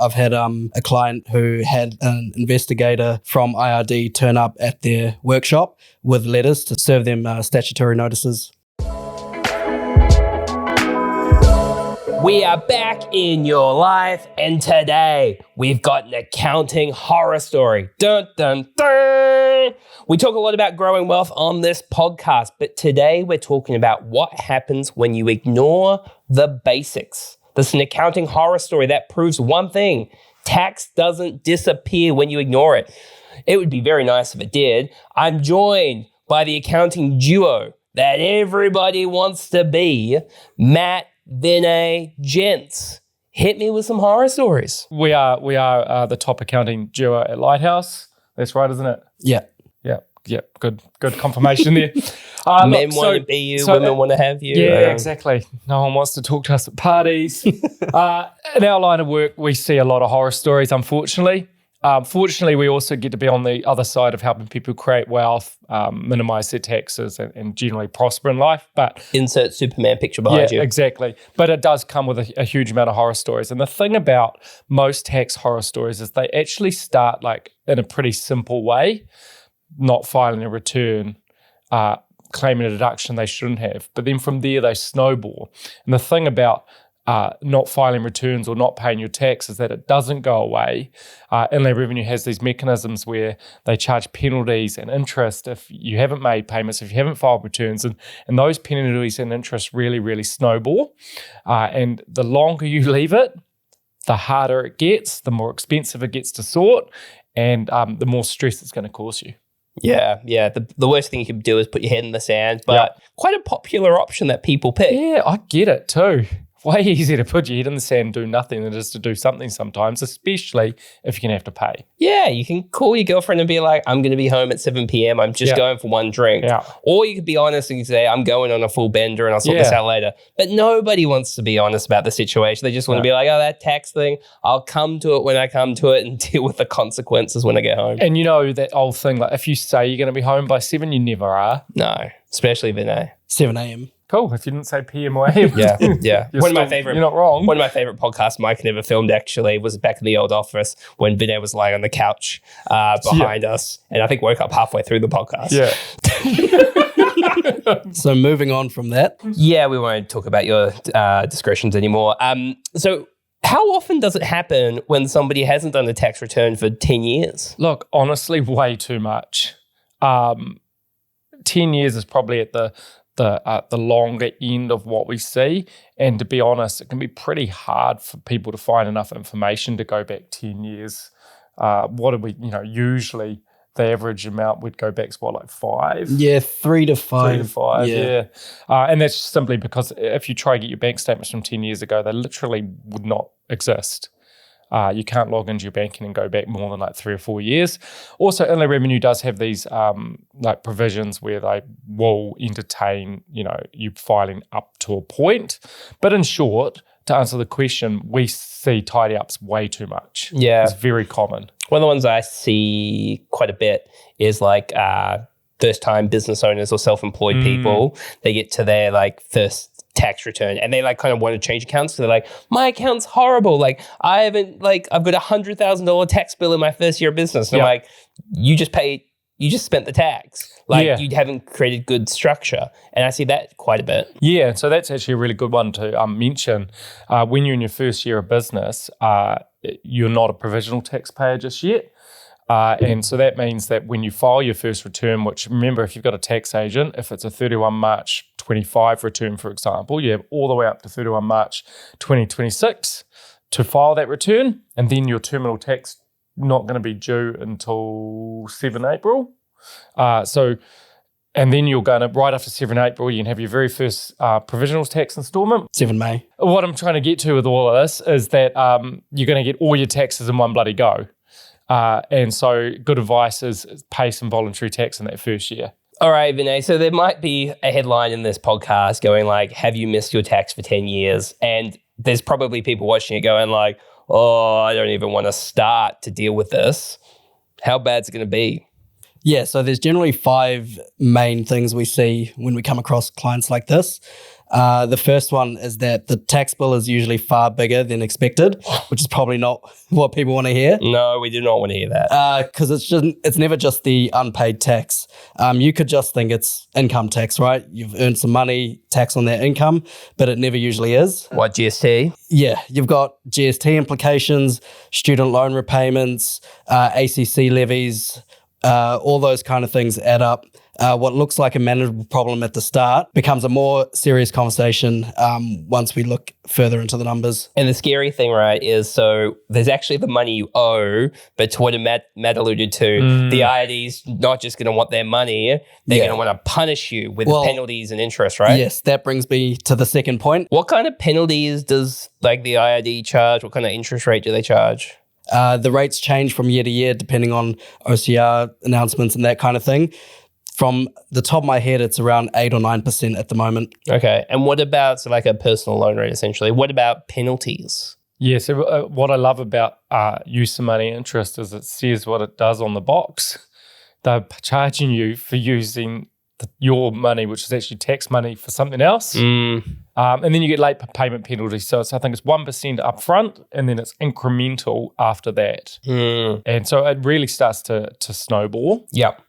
I've had a client who had an investigator from IRD turn up at their workshop with letters to serve them statutory notices. We are back in your life, and today we've got an accounting horror story. Dun, dun, dun. We talk a lot about growing wealth on this podcast, but today we're talking about what happens when you ignore the basics. This is an accounting horror story that proves one thing: tax doesn't disappear when you ignore it. It would be very nice if it did. I'm joined by the accounting duo that everybody wants to be, Matt, Vinay, gents. Hit me with some horror stories. We are the top accounting duo at Lighthouse. That's right, isn't it? Yeah. Yeah. Good confirmation there. Men want to be you, women want to have you. Yeah, exactly. No one wants to talk to us at parties. In our line of work, we see a lot of horror stories, unfortunately. Fortunately, we also get to be on the other side of helping people create wealth, minimize their taxes, and generally prosper in life. But insert Superman picture behind you. Yeah, exactly. But it does come with a huge amount of horror stories. And the thing about most tax horror stories is they actually start like in a pretty simple way, not filing a return, claiming a deduction they shouldn't have. But then from there, they snowball. And the thing about not filing returns or not paying your tax is that it doesn't go away. Inland Revenue has these mechanisms where they charge penalties and interest if you haven't made payments, if you haven't filed returns, and those penalties and interest really, really snowball. And the longer you leave it, the harder it gets, the more expensive it gets to sort, and the more stress it's going to cause you. Yeah. The worst thing you can do is put your head in the sand, but quite a popular option that people pick. Yeah, I get it too. Way easier to put your head in the sand and do nothing than just to do something sometimes, especially if you're going to have to pay. Yeah, you can call your girlfriend and be like, I'm going to be home at 7 p.m. I'm just going for one drink. Yeah. Or you could be honest and say, I'm going on a full bender and I'll sort this out later. But nobody wants to be honest about the situation. They just want to be like, oh, that tax thing, I'll come to it when I come to it and deal with the consequences when I get home. And you know that old thing, like if you say you're going to be home by 7, you never are. No, especially Vinay. 7 a.m. Cool. If you didn't say PM or AM. Yeah. You're not wrong. One of my favorite podcasts Mike never filmed actually was back in the old office when Vinay was lying on the couch behind us, and I think woke up halfway through the podcast. Yeah. So moving on from that. Yeah, we won't talk about your discretions anymore. So how often does it happen when somebody hasn't done a tax return for 10 years? Look, honestly, way too much. 10 years is probably at the longer end of what we see. And to be honest, it can be pretty hard for people to find enough information to go back 10 years. What do we, usually the average amount would go back to like 5? Yeah, 3 to 5. 3 to 5, yeah. And that's simply because if you try to get your bank statements from 10 years ago, they literally would not exist. You can't log into your banking and go back more than like 3 or 4 years. Also, Inland Revenue does have these like provisions where they will entertain, you filing up to a point. But in short, to answer the question, we see tidy ups way too much. Yeah. It's very common. One of the ones I see quite a bit is like first-time business owners or self-employed people. They get to their like first tax return and they like kind of want to change accounts. So they're like, my account's horrible. Like I've got $100,000 tax bill in my first year of business. And I'm like, you just spent the tax. Like you haven't created good structure. And I see that quite a bit. Yeah, so that's actually a really good one to mention. When you're in your first year of business, you're not a provisional taxpayer just yet. And so that means that when you file your first return, which remember, if you've got a tax agent, if it's a 31 March 25 return, for example, you have all the way up to 31 March 2026 to file that return. And then your terminal tax not going to be due until 7 April. And then you're going to, right after 7 April, you can have your very first provisional tax installment. 7 May. What I'm trying to get to with all of this is that you're going to get all your taxes in one bloody go. And so good advice is pay some voluntary tax in that first year. All right, Vinay. So there might be a headline in this podcast going like, have you missed your tax for 10 years? And there's probably people watching it going like, oh, I don't even want to start to deal with this. How bad is it going to be? Yeah, so there's generally 5 main things we see when we come across clients like this. The first one is that the tax bill is usually far bigger than expected, which is probably not what people want to hear. No, we do not want to hear that. Because it's never just the unpaid tax. You could just think it's income tax, right? You've earned some money, tax on that income, but it never usually is. What, GST? Yeah, you've got GST implications, student loan repayments, ACC levies, all those kind of things add up. What looks like a manageable problem at the start becomes a more serious conversation once we look further into the numbers. And the scary thing, right, is so there's actually the money you owe, but to what Matt alluded to, the IRD's not just going to want their money, they're going to want to punish you with penalties and interest, right? Yes, that brings me to the second point. What kind of penalties does like the IRD charge? What kind of interest rate do they charge? The rates change from year to year depending on OCR announcements and that kind of thing. From the top of my head, it's around 8 or 9% at the moment. Okay. And what about like a personal loan rate, essentially? What about penalties? Yeah, so what I love about use of money interest is it says what it does on the box. They're charging you for using your money, which is actually tax money, for something else. And then you get late payment penalties. So I think it's 1% up front, and then it's incremental after that. And so it really starts to snowball. Yep.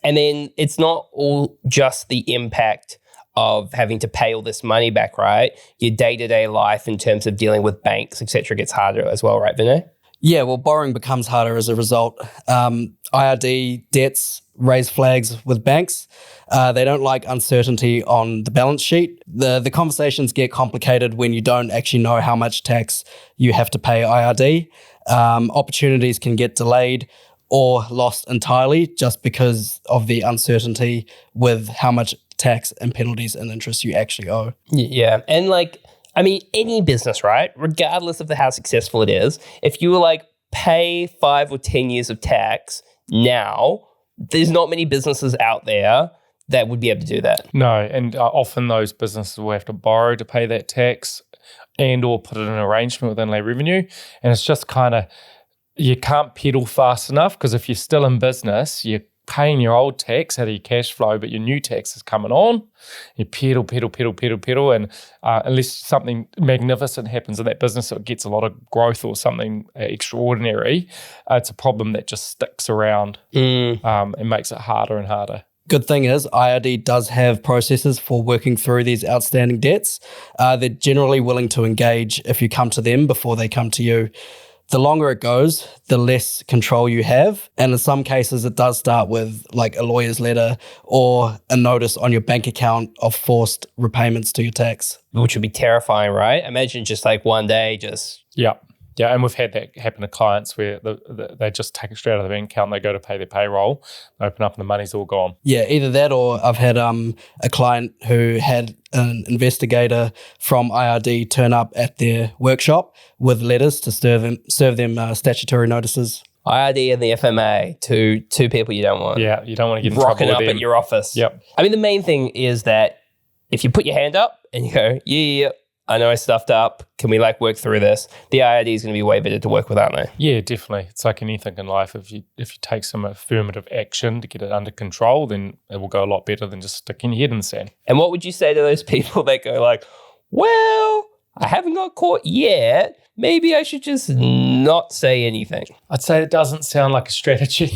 And then it's not all just the impact of having to pay all this money back, right? Your day-to-day life in terms of dealing with banks, etc., gets harder as well, right, Vinay? Yeah, well, borrowing becomes harder as a result. IRD debts raise flags with banks. They don't like uncertainty on the balance sheet. The conversations get complicated when you don't actually know how much tax you have to pay IRD. Opportunities can get delayed or lost entirely just because of the uncertainty with how much tax and penalties and interest you actually owe. Yeah. And like, I mean, any business, right? Regardless of how successful it is, if you were like pay 5 or 10 years of tax now, there's not many businesses out there that would be able to do that. No, and often those businesses will have to borrow to pay that tax and or put it in an arrangement with inland revenue. And it's just kind of, you can't pedal fast enough, because if you're still in business, you're paying your old tax out of your cash flow, but your new tax is coming on. You pedal, and unless something magnificent happens in that business, so it gets a lot of growth or something extraordinary, it's a problem that just sticks around and makes it harder and harder. Good thing is IRD does have processes for working through these outstanding debts. They're generally willing to engage if you come to them before they come to you. The longer it goes, the less control you have. And in some cases, it does start with like a lawyer's letter or a notice on your bank account of forced repayments to your tax. Which would be terrifying, right? Imagine just like one day just... Yeah, and we've had that happen to clients where they just take it straight out of the bank account and they go to pay their payroll, open up and the money's all gone. Yeah, either that or I've had a client who had an investigator from IRD turn up at their workshop with letters to serve them statutory notices. IRD and the FMA, two people you don't want. Yeah, you don't want to get in rocking trouble up with them. At your office. Yep. I mean, the main thing is that if you put your hand up and you go, yeah, I know I stuffed up. Can we like work through this? The IRD is going to be way better to work with, aren't they? Yeah, definitely. It's like anything in life. If you take some affirmative action to get it under control, then it will go a lot better than just sticking your head in the sand. And what would you say to those people that go like, well, I haven't got caught yet. Maybe I should just not say anything. I'd say it doesn't sound like a strategy.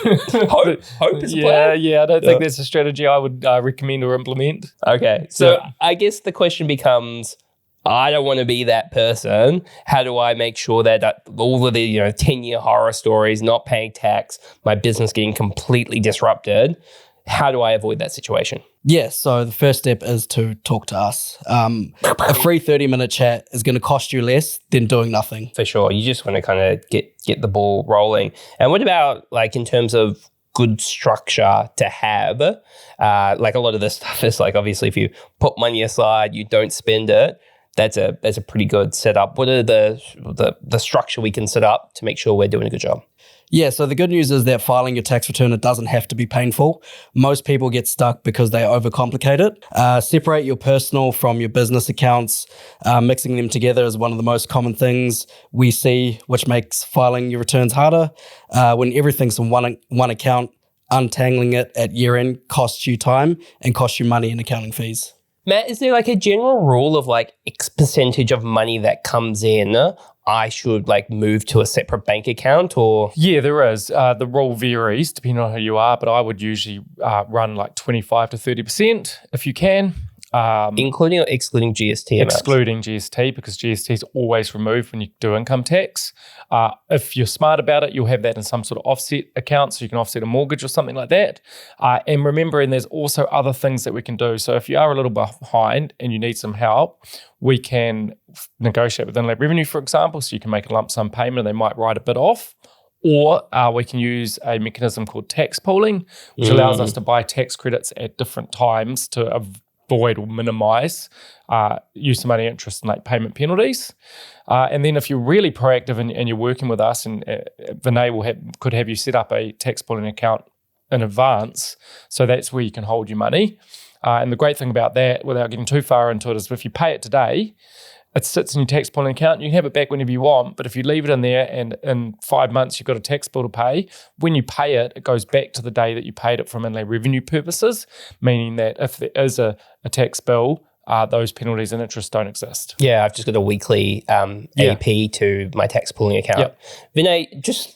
Hope is a plan? Yeah, I don't think that's a strategy I would recommend or implement. Okay, so I guess the question becomes, I don't want to be that person. How do I make sure that all of the 10-year horror stories, not paying tax, my business getting completely disrupted, how do I avoid that situation? Yeah, so the first step is to talk to us. A free 30-minute chat is going to cost you less than doing nothing. For sure. You just want to kind of get the ball rolling. And what about like in terms of good structure to have? Like a lot of this stuff is like, obviously, if you put money aside, you don't spend it. That's a pretty good setup. What are the structure we can set up to make sure we're doing a good job? Yeah, so the good news is that filing your tax return, it doesn't have to be painful. Most people get stuck because they overcomplicate it. Separate your personal from your business accounts. Mixing them together is one of the most common things we see, which makes filing your returns harder. When everything's in one account, untangling it at year end costs you time and costs you money in accounting fees. Matt, is there like a general rule of like X percentage of money that comes in I should like move to a separate bank account or? Yeah, there is. The rule varies depending on who you are, but I would usually run like 25 to 30% if you can. Including or excluding GST amounts? Excluding GST, because GST is always removed when you do income tax. If you're smart about it, you'll have that in some sort of offset account, so you can offset a mortgage or something like that. And remembering there's also other things that we can do. So if you are a little behind and you need some help, we can negotiate with Inland Revenue, for example, so you can make a lump sum payment and they might write a bit off. Or we can use a mechanism called tax pooling, which allows us to buy tax credits at different times to avoid or minimise use of money, interest, and late payment penalties. And then if you're really proactive and you're working with us, and Vinay could have you set up a tax pooling account in advance, so that's where you can hold your money. And the great thing about that, without getting too far into it, is if you pay it today, it sits in your tax pooling account. You can have it back whenever you want, but if you leave it in there and in 5 months you've got a tax bill to pay, when you pay it, it goes back to the day that you paid it from Inland Revenue purposes, meaning that if there is a tax bill, those penalties and interest don't exist. Yeah, I've just got a weekly AP to my tax pooling account. Yep. Vinay, just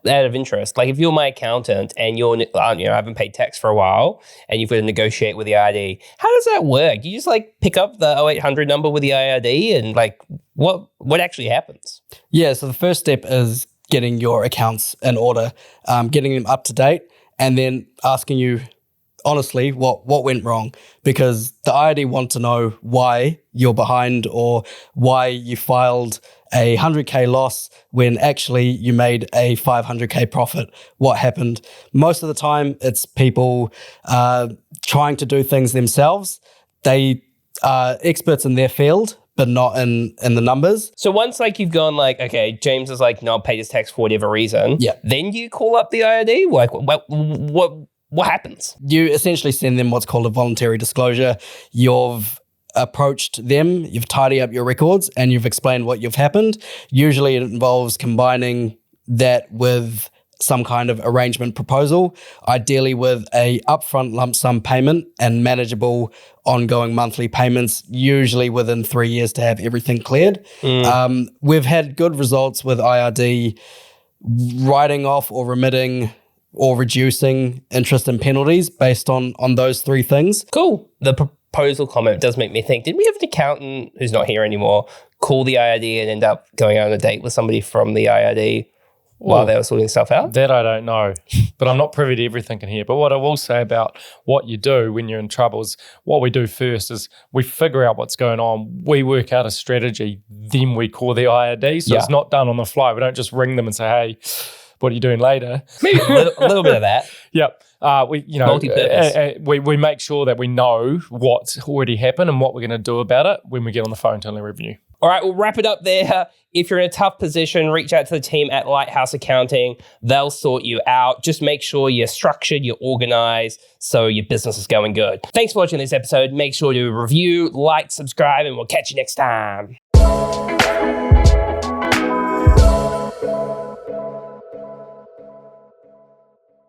out of interest, like if you're my accountant and I haven't paid tax for a while and you've got to negotiate with the IRD, how does that work? You just like pick up the 0800 number with the IRD and like what actually happens? Yeah, so the first step is getting your accounts in order, getting them up to date, and then asking you honestly what went wrong, because the IRD want to know why you're behind or why you filed a 100K loss when actually you made a 500K profit. What happened? Most of the time it's people trying to do things themselves. They are experts in their field, but not in the numbers. So once like you've gone like, okay, James is like not paid his tax for whatever reason, then you call up the IRD? Like what happens? You essentially send them what's called a voluntary disclosure. You've approached them, you've tidied up your records, and you've explained what you've happened. Usually it involves combining that with some kind of arrangement proposal, ideally with a upfront lump sum payment and manageable ongoing monthly payments, usually within 3 years to have everything cleared. We've had good results with IRD writing off or remitting or reducing interest and penalties based on those three things. Cool. The proposal comment does make me think, did we have an accountant who's not here anymore call the IRD and end up going out on a date with somebody from the IRD while they were sorting stuff out? That I don't know, but I'm not privy to everything in here. But what I will say about what you do when you're in trouble is what we do first is we figure out what's going on. We work out a strategy, then we call the IRD. So it's not done on the fly. We don't just ring them and say, hey, what are you doing later? Maybe a little bit of that. Yep. Multi-purpose. We make sure that we know what's already happened and what we're going to do about it when we get on the phone to Inland Revenue. All right, we'll wrap it up there. If you're in a tough position, reach out to the team at Lighthouse Accounting. They'll sort you out. Just make sure you're structured, you're organized, so your business is going good. Thanks for watching this episode. Make sure to review, like, subscribe, and we'll catch you next time.